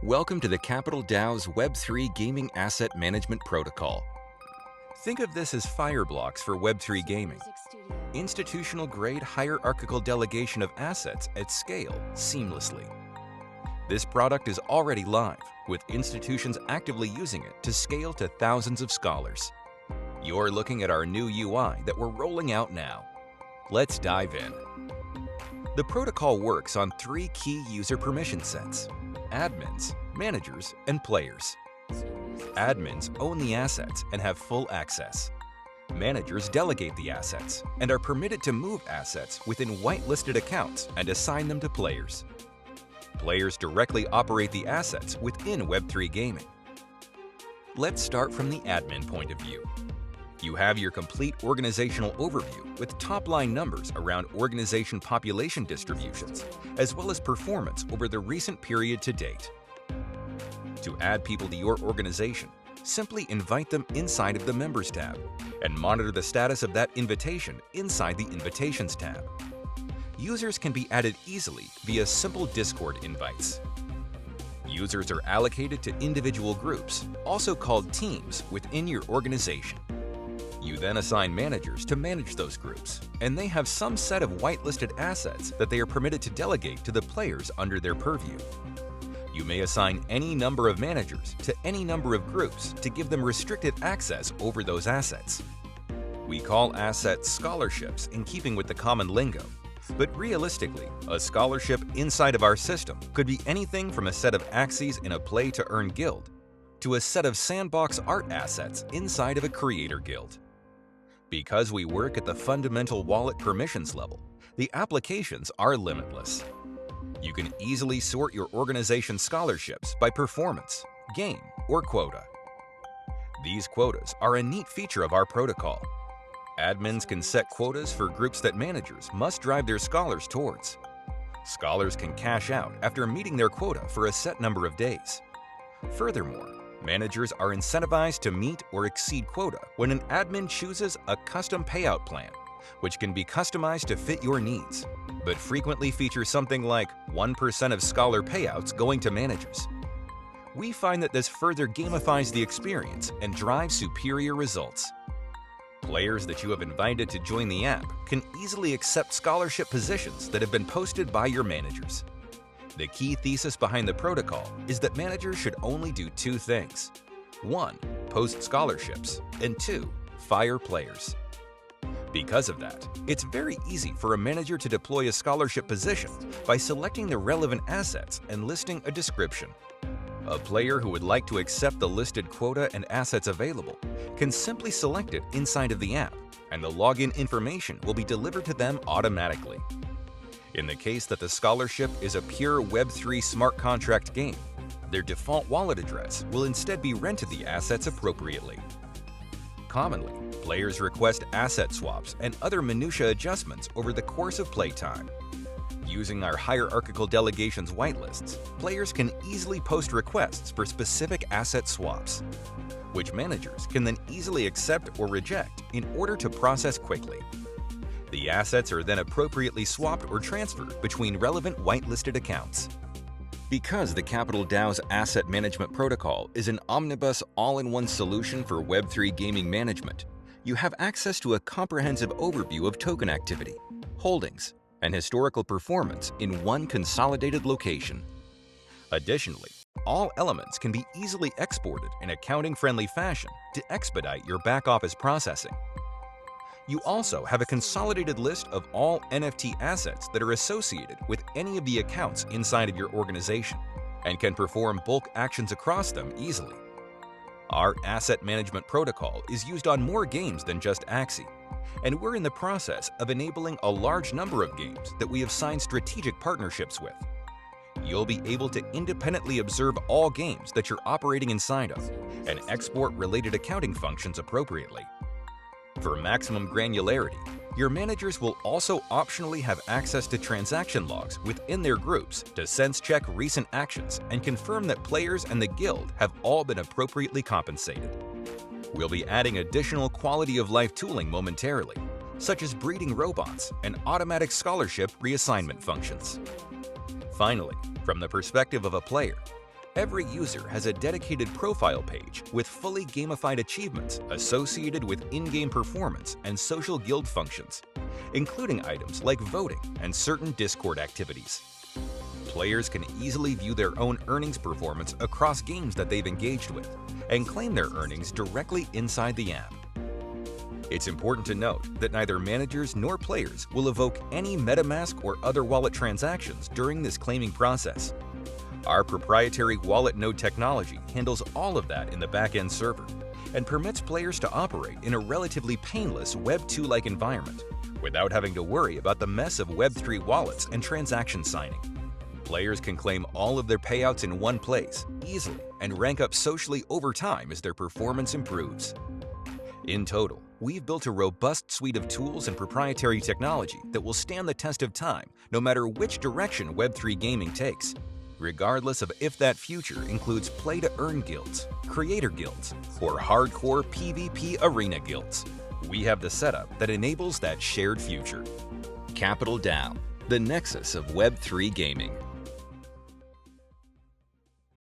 Welcome to the Kapital DAO's Web3 Gaming Asset Management Protocol. Think of this as fireblocks for Web3 gaming. Institutional-grade hierarchical delegation of assets at scale seamlessly. This product is already live, with institutions actively using it to scale to thousands of scholars. You're looking at our new UI that we're rolling out now. Let's dive in. The protocol works on three key user permission sets: admins, managers, and players. Admins own the assets and have full access. Managers delegate the assets and are permitted to move assets within whitelisted accounts and assign them to players. Players directly operate the assets within Web3 gaming. Let's start from the admin point of view. You have your complete organizational overview with top-line numbers around organization population distributions, as well as performance over the recent period to date. To add people to your organization, simply invite them inside of the Members tab and monitor the status of that invitation inside the Invitations tab. Users can be added easily via simple Discord invites. Users are allocated to individual groups, also called teams, within your organization. You then assign managers to manage those groups, and they have some set of whitelisted assets that they are permitted to delegate to the players under their purview. You may assign any number of managers to any number of groups to give them restricted access over those assets. We call assets scholarships in keeping with the common lingo, but realistically, a scholarship inside of our system could be anything from a set of axes in a play-to-earn guild to a set of sandbox art assets inside of a creator guild. Because we work at the fundamental wallet permissions level, the applications are limitless. You can easily sort your organization's scholarships by performance, game, or quota. These quotas are a neat feature of our protocol. Admins can set quotas for groups that managers must drive their scholars towards. Scholars can cash out after meeting their quota for a set number of days. Furthermore, managers are incentivized to meet or exceed quota when an admin chooses a custom payout plan, which can be customized to fit your needs, but frequently features something like 1% of scholar payouts going to managers. We find that this further gamifies the experience and drives superior results. Players that you have invited to join the app can easily accept scholarship positions that have been posted by your managers. The key thesis behind the protocol is that managers should only do two things: 1. Post scholarships, and 2. Fire players. Because of that, it's very easy for a manager to deploy a scholarship position by selecting the relevant assets and listing a description. A player who would like to accept the listed quota and assets available can simply select it inside of the app, and the login information will be delivered to them automatically. In the case that the scholarship is a pure Web3 smart contract game, their default wallet address will instead be rented the assets appropriately. Commonly, players request asset swaps and other minutia adjustments over the course of playtime. Using our hierarchical delegations whitelists, players can easily post requests for specific asset swaps, which managers can then easily accept or reject in order to process quickly. The assets are then appropriately swapped or transferred between relevant whitelisted accounts. Because the Kapital DAO's Asset Management Protocol is an omnibus all-in-one solution for Web3 gaming management, you have access to a comprehensive overview of token activity, holdings, and historical performance in one consolidated location. Additionally, all elements can be easily exported in accounting-friendly fashion to expedite your back-office processing. You also have a consolidated list of all NFT assets that are associated with any of the accounts inside of your organization and can perform bulk actions across them easily. Our asset management protocol is used on more games than just Axie, and we're in the process of enabling a large number of games that we have signed strategic partnerships with. You'll be able to independently observe all games that you're operating inside of and export related accounting functions appropriately. For maximum granularity, your managers will also optionally have access to transaction logs within their groups to sense-check recent actions and confirm that players and the guild have all been appropriately compensated. We'll be adding additional quality-of-life tooling momentarily, such as breeding robots and automatic scholarship reassignment functions. Finally, from the perspective of a player, Every user has a dedicated profile page with fully gamified achievements associated with in-game performance and social guild functions, including items like voting and certain Discord activities. Players can easily view their own earnings performance across games that they've engaged with and claim their earnings directly inside the app. It's important to note that neither managers nor players will evoke any MetaMask or other wallet transactions during this claiming process. Our proprietary wallet node technology handles all of that in the back-end server and permits players to operate in a relatively painless Web2-like environment without having to worry about the mess of Web3 wallets and transaction signing. Players can claim all of their payouts in one place, easily, and rank up socially over time as their performance improves. In total, we've built a robust suite of tools and proprietary technology that will stand the test of time no matter which direction Web3 gaming takes, regardless of if that future includes play-to-earn guilds, creator guilds, or hardcore PvP arena guilds. We have the setup that enables that shared future. Kapital DAO, the nexus of Web3 gaming.